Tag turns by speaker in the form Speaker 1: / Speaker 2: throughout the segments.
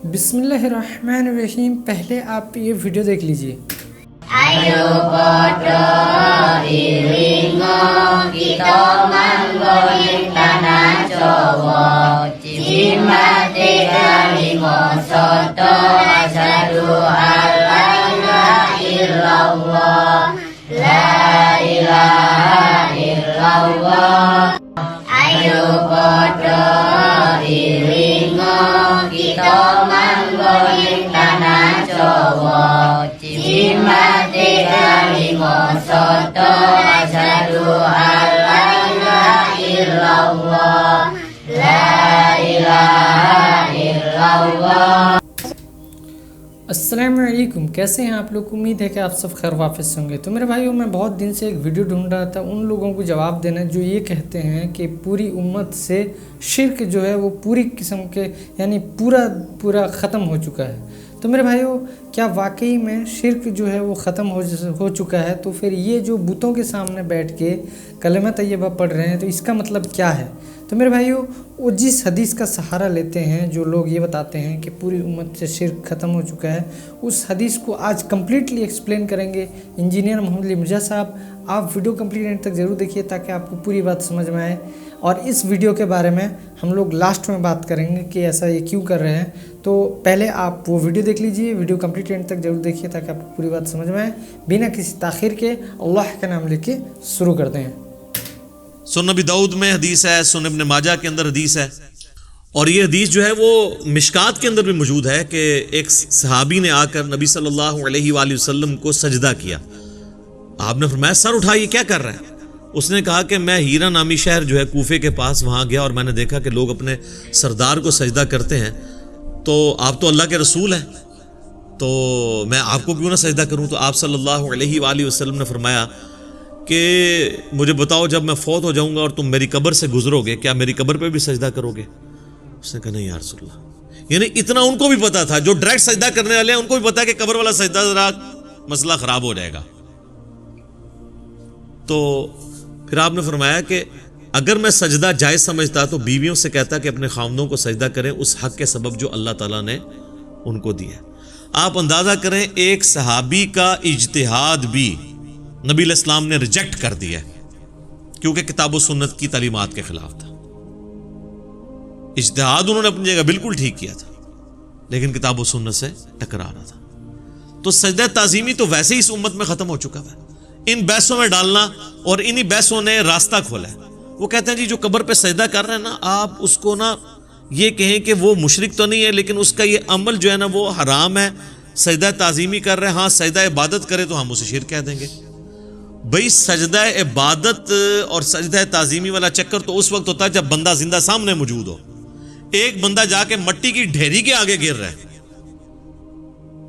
Speaker 1: بسم اللہ الرحمن الرحیم. پہلے آپ یہ ویڈیو دیکھ لیجئے.
Speaker 2: Ayo podo ilingo kita manggo ing tanah Jawa. Jimate kalingo soto asyhadu alla ilaha illallah. La ilaha illallah. Ayo podo ilingo kita manggo ing tanah Jawa. Jimate kalingo soto asyhadu alla ilaha illallah. La ilaha illallah.
Speaker 1: السلام علیکم. کیسے ہیں آپ لوگ؟ امید ہے کہ آپ سب خیر واپس ہوں گے. تو میرے بھائیوں، میں بہت دن سے ایک ویڈیو ڈھونڈ رہا تھا ان لوگوں کو جواب دینا جو یہ کہتے ہیں کہ پوری امت سے شرک جو ہے وہ پوری قسم کے یعنی پورا ختم ہو چکا ہے. تو میرے بھائیوں، کیا واقعی میں شرک جو ہے وہ ختم ہو چکا ہے؟ تو پھر یہ جو بتوں کے سامنے بیٹھ کے کلمہ طیبہ پڑھ رہے ہیں تو اس کا مطلب کیا ہے؟ تو میرے بھائیوں، وہ جس حدیث کا سہارا لیتے ہیں جو لوگ یہ بتاتے ہیں کہ پوری امت سے شرک ختم ہو چکا ہے، اس حدیث کو آج کمپلیٹلی ایکسپلین کریں گے انجینئر محمد علی مرزا صاحب. آپ ویڈیو کمپلیٹ اینڈ تک ضرور دیکھیے تاکہ آپ کو پوری بات سمجھ میں آئے. اور اس ویڈیو کے بارے میں ہم لوگ لاسٹ میں بات کریں گے کہ ایسا یہ کیوں کر رہے ہیں. تو پہلے آپ وہ ویڈیو دیکھ لیجئے، ویڈیو کمپلیٹ اینڈ تک ضرور دیکھیے تاکہ آپ کو پوری بات سمجھ میں آئے. بنا کسی تاخیر کے اللہ کا نام لے کے شروع کرتے ہیں.
Speaker 3: سنن نبی داؤد میں حدیث ہے، سنن ابن ماجہ کے اندر حدیث ہے، اور یہ حدیث جو ہے وہ مشکات کے اندر بھی موجود ہے کہ ایک صحابی نے آ کر نبی صلی اللہ علیہ وآلہ وسلم کو سجدہ کیا. آپ نے فرمایا سر اٹھائیے، کیا کر رہے ہیں؟ اس نے کہا کہ میں ہیرا نامی شہر جو ہے کوفے کے پاس وہاں گیا اور میں نے دیکھا کہ لوگ اپنے سردار کو سجدہ کرتے ہیں، تو آپ تو اللہ کے رسول ہیں تو میں آپ کو کیوں نہ سجدہ کروں؟ تو آپ صلی اللہ علیہ وآلہ وسلم نے فرمایا کہ مجھے بتاؤ جب میں فوت ہو جاؤں گا اور تم میری قبر سے گزرو گے کیا میری قبر پہ بھی سجدہ کرو گے؟ اس نے کہا نہیں یا رسول اللہ. یعنی اتنا ان کو بھی پتا تھا، جو ڈائریکٹ سجدہ کرنے والے ہیں ان کو بھی پتا ہے کہ قبر والا سجدہ ذرا مسئلہ خراب ہو جائے گا. تو پھر آپ نے فرمایا کہ اگر میں سجدہ جائز سمجھتا تو بیویوں سے کہتا کہ اپنے خاوندوں کو سجدہ کریں اس حق کے سبب جو اللہ تعالیٰ نے ان کو دیا. آپ اندازہ کریں ایک صحابی کا اجتہاد بھی نبی علیہ السلام نے ریجیکٹ کر دیا کیونکہ کتاب و سنت کی تعلیمات کے خلاف تھا. اجتہاد انہوں نے اپنی جگہ بالکل ٹھیک کیا تھا لیکن کتاب و سنت سے ٹکرا رہا تھا. تو سجدہ تعظیمی تو ویسے ہی اس امت میں ختم ہو چکا ہے. ان بحثوں میں ڈالنا اور انہی بحثوں نے راستہ کھولا ہے. وہ کہتے ہیں جی جو قبر پہ سجدہ کر رہے ہیں نا، آپ اس کو نا یہ کہیں کہ وہ مشرک تو نہیں ہے لیکن اس کا یہ عمل جو ہے نا وہ حرام ہے، سجدہ تعظیمی کر رہے ہیں. ہاں سجدہ عبادت کرے تو ہم اسے شرک کہہ دیں گے. بھئی سجدہ عبادت اور سجدہ تعظیمی والا چکر تو اس وقت ہوتا ہے جب بندہ زندہ سامنے موجود ہو. ایک بندہ جا کے مٹی کی ڈھیری کے آگے گر رہا ہے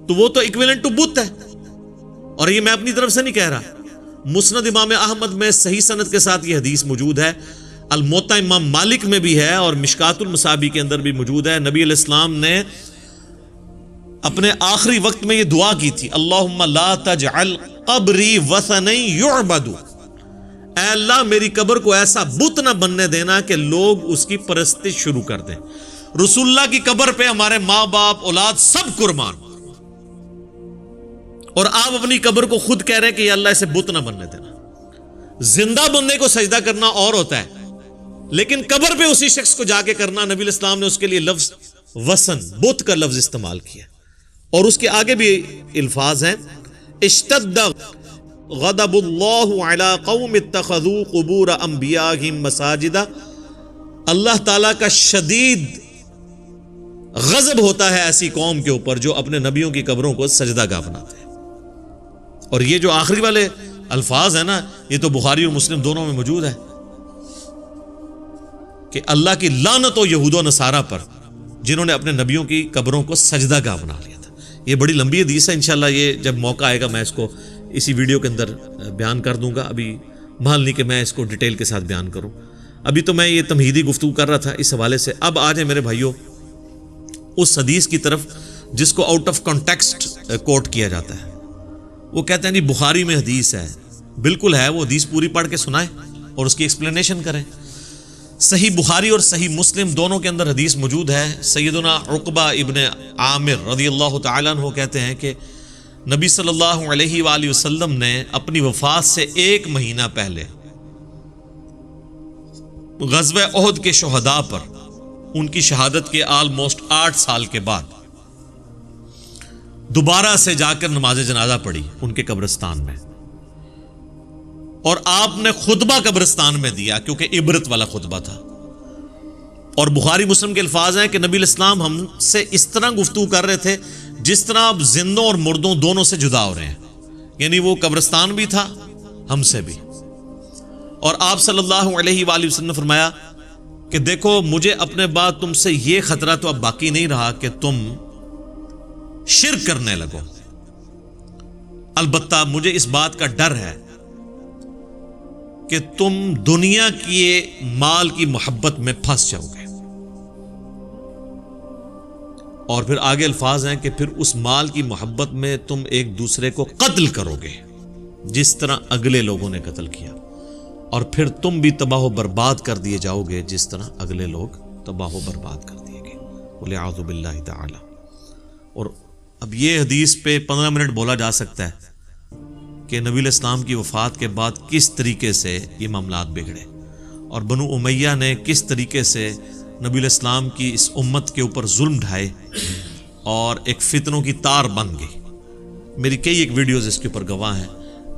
Speaker 3: تو وہ تو ایکویلنٹ ٹو بت ہے. اور یہ میں اپنی طرف سے نہیں کہہ رہا، مسند امام احمد میں صحیح سند کے ساتھ یہ حدیث موجود ہے، الموطا امام مالک میں بھی ہے اور مشکات المصابیح کے اندر بھی موجود ہے. نبی علیہ السلام نے اپنے آخری وقت میں یہ دعا کی تھی، اللہم لا تجعل قبری وثنا یعبد، اے اللہ میری قبر کو ایسا بت نہ بننے دینا کہ لوگ اس کی پرستش شروع کر دیں. رسول اللہ کی قبر پہ ہمارے ماں باپ اولاد سب قربان، اور آپ اپنی قبر کو خود کہہ رہے ہیں کہ یا اللہ اسے بت نہ بننے دینا. زندہ بندے کو سجدہ کرنا اور ہوتا ہے لیکن قبر پہ اسی شخص کو جا کے کرنا، نبی علیہ السلام نے اس کے لیے لفظ وثن بت کا لفظ استعمال کیا. اور اس کے آگے بھی الفاظ ہیں، اشتد غضب اللہ علی قوم اتخذوا قبور انبیائہم مساجدا، اللہ تعالیٰ کا شدید غضب ہوتا ہے ایسی قوم کے اوپر جو اپنے نبیوں کی قبروں کو سجدہ گاہ بناتے ہیں. اور یہ جو آخری والے الفاظ ہیں نا یہ تو بخاری اور مسلم دونوں میں موجود ہے کہ اللہ کی لعنت ہو یہود و نصارہ پر جنہوں نے اپنے نبیوں کی قبروں کو سجدہ گاہ بنا لیا تھا. یہ بڑی لمبی حدیث ہے، انشاءاللہ یہ جب موقع آئے گا میں اس کو اسی ویڈیو کے اندر بیان کر دوں گا. ابھی محل نہیں کہ میں اس کو ڈیٹیل کے ساتھ بیان کروں. ابھی تو میں یہ تمہیدی گفتگو کر رہا تھا اس حوالے سے. اب آ جائیں میرے بھائیوں اس حدیث کی طرف جس کو آؤٹ آف کانٹیکسٹ کوٹ کیا جاتا ہے. وہ کہتے ہیں جی بخاری میں حدیث ہے، بالکل ہے، وہ حدیث پوری پڑھ کے سنائیں اور اس کی ایکسپلینیشن کریں. صحیح بخاری اور صحیح مسلم دونوں کے اندر حدیث موجود ہے. سیدنا عقبہ ابن عامر رضی اللہ تعالیٰ عنہ کہتے ہیں کہ نبی صلی اللہ علیہ وآلہ وسلم نے اپنی وفات سے 1 مہینہ پہلے غزوہ احد کے شہداء پر ان کی شہادت کے آلموسٹ 8 سال کے بعد دوبارہ سے جا کر نماز جنازہ پڑھی ان کے قبرستان میں, اور آپ نے خطبہ قبرستان میں دیا کیونکہ عبرت والا خطبہ تھا. اور بخاری مسلم کے الفاظ ہیں کہ نبی الاسلام ہم سے اس طرح گفتگو کر رہے تھے جس طرح آپ زندوں اور مردوں دونوں سے جدا ہو رہے ہیں, یعنی وہ قبرستان بھی تھا ہم سے بھی. اور آپ صلی اللہ علیہ وآلہ وسلم نے فرمایا کہ دیکھو مجھے اپنے بعد تم سے یہ خطرہ تو اب باقی نہیں رہا کہ تم شرک کرنے لگو, البتہ مجھے اس بات کا ڈر ہے کہ تم دنیا کی مال کی محبت میں پھنس جاؤ گے. اور پھر آگے الفاظ ہیں کہ پھر اس مال کی محبت میں تم ایک دوسرے کو قتل کرو گے جس طرح اگلے لوگوں نے قتل کیا, اور پھر تم بھی تباہ و برباد کر دیے جاؤ گے جس طرح اگلے لوگ تباہ و برباد کر دیے گئے. وَلِعَوْذُ بِاللَّهِ تَعَالَى. اور اب یہ حدیث پہ 15 منٹ بولا جا سکتا ہے کہ نبی الاسلام کی وفات کے بعد کس طریقے سے یہ معاملات بگڑے اور بنو امیہ نے کس طریقے سے نبی الاسلام کی اس امت کے اوپر ظلم ڈھائے اور ایک فتنوں کی تار بن گئی. میری کئی ایک ویڈیوز اس کے اوپر گواہ ہیں.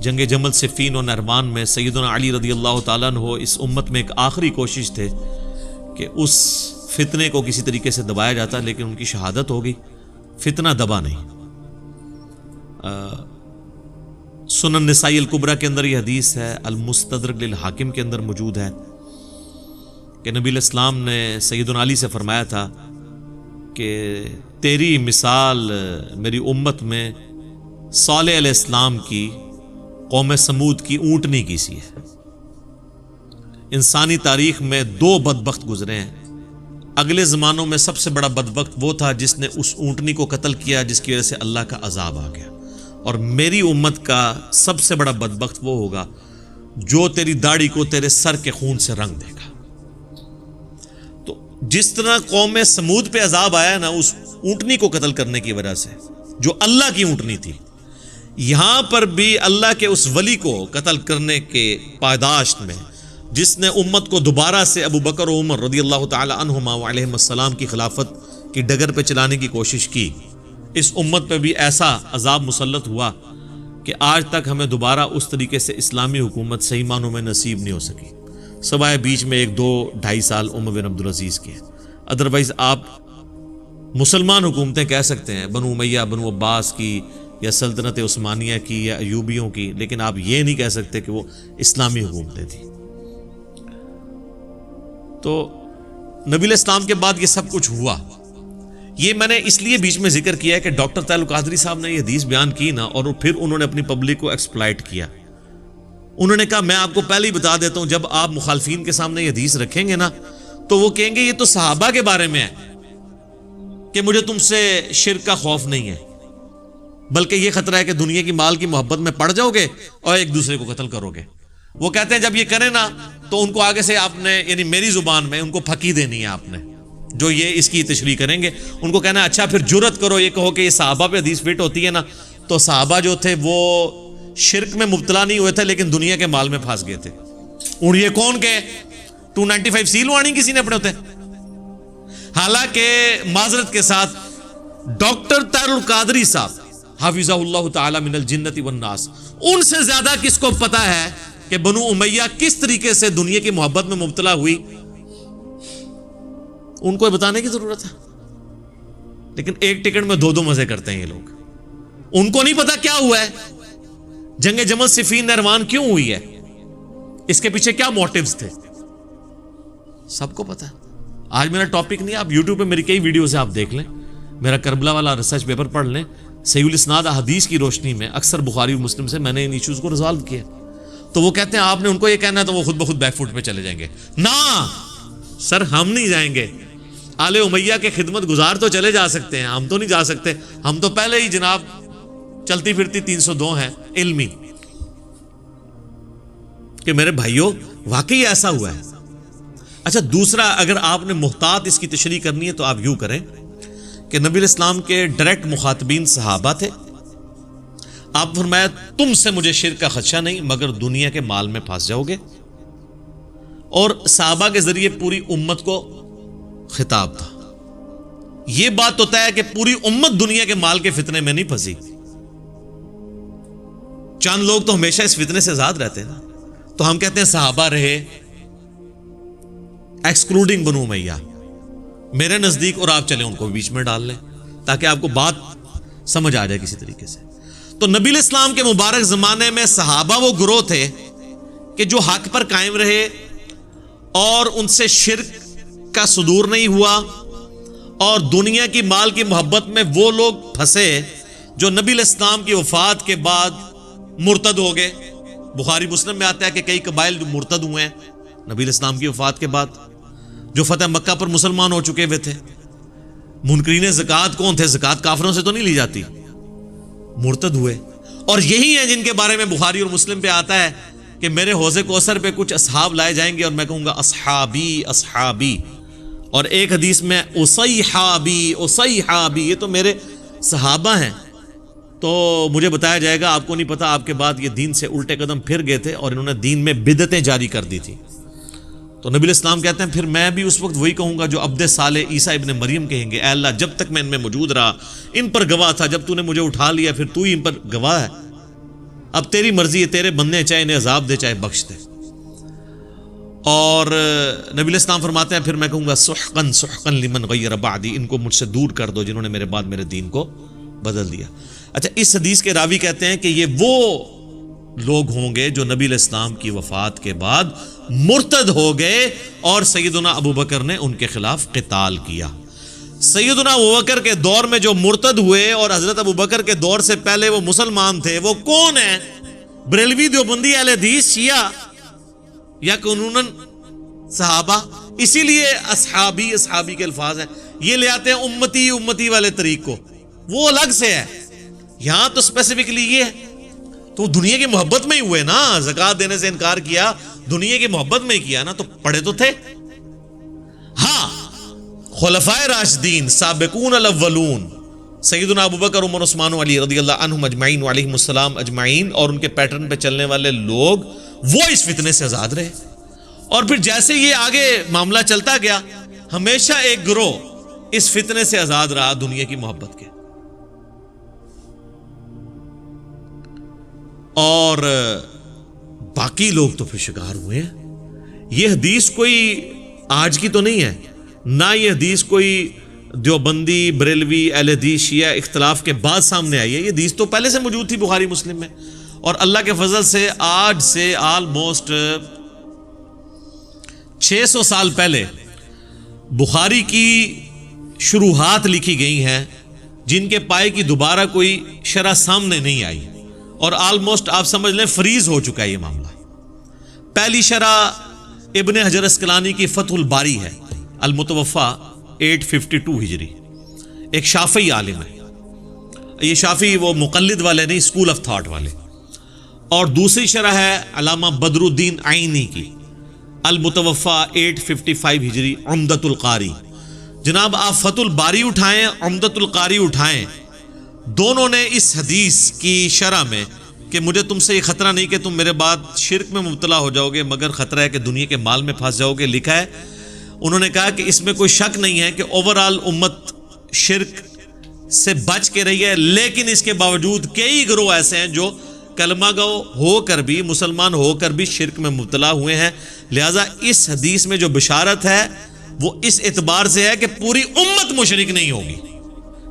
Speaker 3: جنگ جمل صفین اور نہروان میں سیدنا علی رضی اللہ تعالیٰ عنہ اس امت میں ایک آخری کوشش تھے کہ اس فتنے کو کسی طریقے سے دبایا جاتا, لیکن ان کی شہادت ہو گئی, فتنہ دبا نہیں. سنن نسائی الکبریٰ کے اندر یہ حدیث ہے, المستدرک للحاکم کے اندر موجود ہے کہ نبی الاسلام نے سیدنا علی سے فرمایا تھا کہ تیری مثال میری امت میں صالح علیہ السلام کی قوم سمود کی اونٹنی کی سی ہے. انسانی تاریخ میں 2 بدبخت گزرے ہیں. اگلے زمانوں میں سب سے بڑا بدبخت وہ تھا جس نے اس اونٹنی کو قتل کیا جس کی وجہ سے اللہ کا عذاب آ گیا, اور میری امت کا سب سے بڑا بدبخت وہ ہوگا جو تیری داڑھی کو تیرے سر کے خون سے رنگ دے گا. تو جس طرح قوم سمود پہ عذاب آیا نا اس اونٹنی کو قتل کرنے کی وجہ سے جو اللہ کی اونٹنی تھی, یہاں پر بھی اللہ کے اس ولی کو قتل کرنے کے پاداشت میں جس نے امت کو دوبارہ سے ابو بکر و عمر رضی اللہ تعالی عنہما علیہم السلام کی خلافت کی ڈگر پہ چلانے کی کوشش کی, اس امت پہ بھی ایسا عذاب مسلط ہوا کہ آج تک ہمیں دوبارہ اس طریقے سے اسلامی حکومت صحیح معنوں میں نصیب نہیں ہو سکی, سوائے بیچ میں 1-2-2.5 سال عمر بن عبدالعزیز کے. ادروائز آپ مسلمان حکومتیں کہہ سکتے ہیں بنو امیہ, بنو عباس کی, یا سلطنت عثمانیہ کی, یا ایوبیوں کی, لیکن آپ یہ نہیں کہہ سکتے کہ وہ اسلامی حکومتیں تھیں. تو نبی الاسلام کے بعد یہ سب کچھ ہوا. یہ میں نے اس لیے بیچ میں ذکر کیا ہے کہ ڈاکٹر طاہر القادری صاحب نے یہ حدیث بیان کی نا, اور پھر انہوں نے اپنی پبلک کو ایکسپلائٹ کیا. انہوں نے کہا میں آپ کو پہلے ہی بتا دیتا ہوں, جب آپ مخالفین کے سامنے یہ حدیث رکھیں گے نا تو وہ کہیں گے یہ تو صحابہ کے بارے میں ہے کہ مجھے تم سے شرک کا خوف نہیں ہے, بلکہ یہ خطرہ ہے کہ دنیا کی مال کی محبت میں پڑ جاؤ گے اور ایک دوسرے کو قتل کرو گے. وہ کہتے ہیں جب یہ کریں نا تو ان کو آگے سے آپ نے, یعنی میری زبان میں ان کو پھکی دینی ہے آپ نے, جو یہ اس کی تشریح کریں گے ان کو کہنا ہے اچھا پھر جرت کرو یہ کہو کہ یہ صحابہ پہ حدیث فٹ ہوتی ہے نا, تو صحابہ جو تھے وہ شرک میں مبتلا نہیں ہوئے تھے لیکن دنیا کے مال میں پھنس گئے تھے. اور یہ کون کہ 295 سی لوانی کسی نے اپنے ہوتے, حالانکہ معذرت کے ساتھ ڈاکٹر طاہر القادری صاحب حافظہ اللہ تعالی من الجنت والناس, ان سے زیادہ کس کو پتا ہے کہ بنو امیہ کس طریقے سے دنیا کی محبت میں مبتلا ہوئی, ان کو بتانے کی ضرورت ہے. لیکن ایک ٹکٹ میں 2 مزے کرتے ہیں یہ لوگ. ان کو نہیں پتا کیا ہوا ہے, جنگ جمل صفین نہروان کیوں ہوئی ہے, اس کے پیچھے کیا موٹیوز تھے, سب کو پتا ہے. آج میرا ٹاپک نہیں, آپ یوٹیوب پہ میری کئی ویڈیوز آپ دیکھ لیں, میرا کربلا والا ریسرچ پیپر پڑھ لیں, صحیح الاسناد احادیث کی روشنی میں اکثر بخاری اور مسلم سے میں نے ان ایشوز کو ریزالو کیا. تو وہ کہتے ہیں آپ نے ان کو یہ کہنا ہے تو وہ خود بخود بیک فوٹ پہ چلے جائیں گے. نا سر, ہم نہیں جائیں گے. آل امیہ کے خدمت گزار تو چلے جا سکتے ہیں, ہم تو نہیں جا سکتے. ہم تو پہلے ہی جناب چلتی پھرتی 302 ہیں علمی. کہ میرے بھائیوں واقعی ایسا ہوا ہے. اچھا دوسرا، اگر آپ نے محتاط اس کی تشریح کرنی ہے تو آپ یوں کریں کہ نبی علیہ السلام کے ڈائریکٹ مخاطبین صحابہ تھے. آپ فرمایا تم سے مجھے شرک کا خدشہ نہیں مگر دنیا کے مال میں پھنس جاؤ گے، اور صحابہ کے ذریعے پوری امت کو خطاب تھا. یہ بات تو طے ہے کہ پوری امت دنیا کے مال کے فتنے میں نہیں پھنسی. چند لوگ تو ہمیشہ اس فتنے سے آزاد رہتے ہیں نا، تو ہم کہتے ہیں صحابہ رہے ایکسکلوڈنگ بنو امیہ میرے نزدیک، اور آپ چلیں ان کو بیچ میں ڈال لیں تاکہ آپ کو بات سمجھ آ جائے کسی طریقے سے. تو نبی علیہ السلام کے مبارک زمانے میں صحابہ وہ گروہ تھے کہ جو حق پر قائم رہے اور ان سے شرک کا صدور نہیں ہوا، اور دنیا کی مال کی محبت میں وہ لوگ پھنسے جو نبی علیہ السلام کی وفات کے بعد مرتد ہو گئے. بخاری مسلم میں آتا ہے کہ کئی قبائل جو مرتد ہوئے ہیں نبی علیہ السلام کی وفات کے بعد، جو فتح مکہ پر مسلمان ہو چکے ہوئے تھے. منکرین زکوٰۃ کون تھے؟ زکوٰۃ کافروں سے تو نہیں لی جاتی، مرتد ہوئے. اور یہی ہیں جن کے بارے میں بخاری اور مسلم پہ آتا ہے کہ میرے حوض کوثر پہ کچھ اصحاب لائے جائیں گے اور میں کہوں گا اصحابی اصحابی، اور ایک حدیث میں اصیحابی اصیحابی، یہ تو میرے صحابہ ہیں. تو مجھے بتایا جائے گا آپ کو نہیں پتا، آپ کے بعد یہ دین سے الٹے قدم پھر گئے تھے اور انہوں نے دین میں بدعتیں جاری کر دی تھی. تو نبی علیہ السلام کہتے ہیں پھر میں بھی اس وقت وہی کہوں گا جو عبد صالح عیسیٰ ابن مریم کہیں گے، اے اللہ جب تک میں ان میں موجود رہا ان پر گواہ تھا، جب تو نے مجھے اٹھا لیا پھر تو ہی ان پر گواہ ہے، اب تیری مرضی ہے، تیرے بندے چاہے انہیں عذاب دے چاہے بخش دے. اور نبی علیہ السلام فرماتے ہیں پھر میں کہوں گا سحقا سحقا لمن غیر بعدی، ان کو مجھ سے دور کر دو جنہوں نے میرے بعد میرے دین کو بدل دیا. اچھا اس حدیث کے راوی کہتے ہیں کہ یہ وہ لوگ ہوں گے جو نبی علیہ السلام کی وفات کے بعد مرتد ہو گئے اور سیدنا ابو بکر نے ان کے خلاف قتال کیا. سیدنا ابو بکر کے دور میں جو مرتد ہوئے اور حضرت ابو بکر کے دور سے پہلے وہ مسلمان تھے، وہ کون ہیں؟ بریلوی دیوبندی اہل حدیث شیعہ یا قانوناً صحابہ. اسی لیے اصحابی اصحابی کے الفاظ ہیں. یہ لے آتے ہیں امتی امتی والے طریق کو، وہ الگ سے ہے. یہاں تو اسپیسیفکلی یہ ہے. تو دنیا کی محبت میں ہی ہوئے نا، زکوٰۃ دینے سے انکار کیا دنیا کی محبت میں ہی کیا نا، تو پڑھے تو تھے. ہاں خلفائے راشدین سابقون الاولون سیدنا ابوبکر عمر عثمان علی رضی اللہ عنہم اجمعین وعلیہم السلام اجمعین، اور ان کے پیٹرن پہ چلنے والے لوگ وہ اس فتنے سے آزاد رہے. اور پھر جیسے یہ آگے معاملہ چلتا گیا، ہمیشہ ایک گروہ اس فتنے سے آزاد رہا دنیا کی محبت کے. اور باقی لوگ تو پھر شکار ہوئے ہیں. یہ حدیث کوئی آج کی تو نہیں ہے، نہ یہ حدیث کوئی دیوبندی بریلوی اہل حدیث شیعہ اختلاف کے بعد سامنے آئی ہے. یہ حدیث تو پہلے سے موجود تھی بخاری مسلم میں، اور اللہ کے فضل سے آج سے آلموسٹ 600 سال پہلے بخاری کی شروحات لکھی گئی ہیں جن کے پائے کی دوبارہ کوئی شرح سامنے نہیں آئی، اور آلموسٹ آپ سمجھ لیں فریز ہو چکا ہے یہ معاملہ. پہلی شرح ابن حجر اسقلانی کی فتح الباری ہے، المتوفا 852 ہجری، ایک شافعی عالم ہے. یہ شافعی وہ مقلد والے نہیں، اسکول آف تھاٹ والے. اور دوسری شرح ہے علامہ بدر الدین عینی کی، المتوفا 855 ہجری، عمدۃ القاری. جناب آپ فتح الباری اٹھائیں، عمدۃ القاری اٹھائیں، دونوں نے اس حدیث کی شرح میں کہ مجھے تم سے یہ خطرہ نہیں کہ تم میرے بعد شرک میں مبتلا ہو جاؤ گے مگر خطرہ ہے کہ دنیا کے مال میں پھنس جاؤ گے، لکھا ہے. انہوں نے کہا کہ اس میں کوئی شک نہیں ہے کہ اوورآل امت شرک سے بچ کے رہی ہے، لیکن اس کے باوجود کئی گروہ ایسے ہیں جو کلمہ گو ہو کر بھی، مسلمان ہو کر بھی شرک میں مبتلا ہوئے ہیں. لہٰذا اس حدیث میں جو بشارت ہے وہ اس اعتبار سے ہے کہ پوری امت مشرک نہیں ہوگی.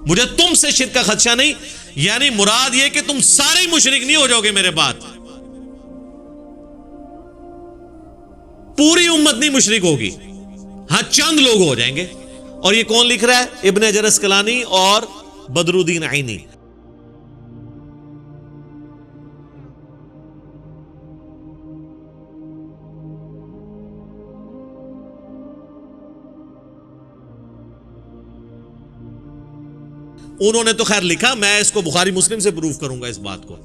Speaker 3: مجھے تم سے شرک کا خدشہ نہیں، یعنی مراد یہ کہ تم سارے مشرک نہیں ہو جاؤ گے میرے بعد، پوری امت نہیں مشرک ہوگی، ہاں چند لوگ ہو جائیں گے. اور یہ کون لکھ رہا ہے؟ ابن حجر اسقلانی اور بدر الدین عینی. انہوں نے تو خیر لکھا، میں اس کو بخاری مسلم سے پروف کروں گا اس بات کو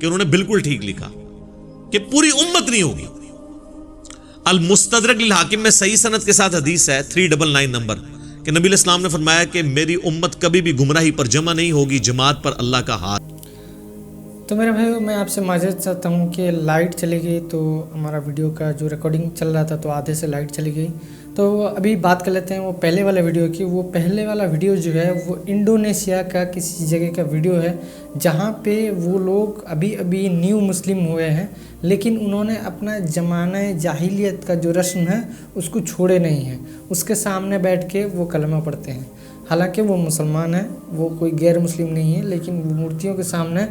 Speaker 3: کہ انہوں نے بالکل ٹھیک لکھا کہ پوری امت نہیں ہوگی. المستدرک للحاکم میں صحیح سند کے ساتھ حدیث ہے 399 نمبر کہ نبی علیہ السلام نے فرمایا کہ میری امت کبھی بھی گمراہی پر جمع نہیں ہوگی، جماعت پر اللہ کا ہاتھ۔
Speaker 1: تو میرے بھائیو میں آپ سے معذرت چاہتا ہوں کہ لائٹ چلی گئی، تو ہمارا ویڈیو کا جو ریکارڈنگ چل رہا تھا تو آدھے سے لائٹ چلی گئی۔ تو ابھی بات کر لیتے ہیں وہ پہلے والے ویڈیو کی۔ وہ پہلے والا ویڈیو جو ہے وہ انڈونیشیا کا کسی جگہ کا ویڈیو ہے، جہاں پہ وہ لوگ ابھی نیو مسلم ہوئے ہیں، لیکن انہوں نے اپنا زمانہ جاہلیت کا جو رسم ہے اس کو چھوڑے نہیں ہیں۔ اس کے سامنے بیٹھ کے وہ کلمہ پڑھتے ہیں، حالانکہ وہ مسلمان ہیں، وہ کوئی غیر مسلم نہیں ہے، لیکن وہ مورتیوں کے سامنے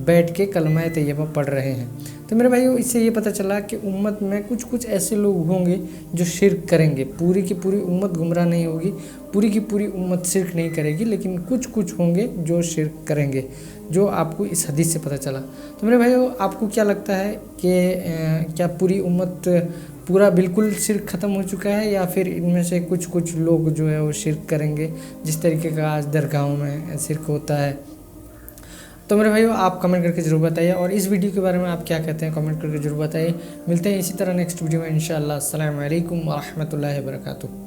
Speaker 1: بیٹھ کے کلمہ طیبہ پڑھ رہے ہیں۔ تو میرے بھائیو اس سے یہ پتہ چلا کہ امت میں کچھ ایسے لوگ ہوں گے جو شرک کریں گے۔ پوری کی پوری امت گمراہ نہیں ہوگی، پوری کی پوری امت شرک نہیں کرے گی، لیکن کچھ ہوں گے جو شرک کریں گے، جو آپ کو اس حدیث سے پتہ چلا۔ تو میرے بھائیو آپ کو کیا لگتا ہے کہ کیا پوری امت پورا بالکل شرک ختم ہو چکا ہے، یا پھر ان میں سے کچھ لوگ جو ہے وہ شرک کریں گے، جس طریقے کا آج درگاہوں میں شرک ہوتا ہے؟ تو میرے بھائیو آپ کمنٹ کر کے ضرور بتائیے، اور اس ویڈیو کے بارے میں آپ کیا کہتے ہیں کمنٹ کر کے ضرور بتائیے۔ ملتے ہیں اسی طرح نیکسٹ ویڈیو میں انشاءاللہ۔ السلام علیکم ورحمۃ اللہ وبرکاتہ۔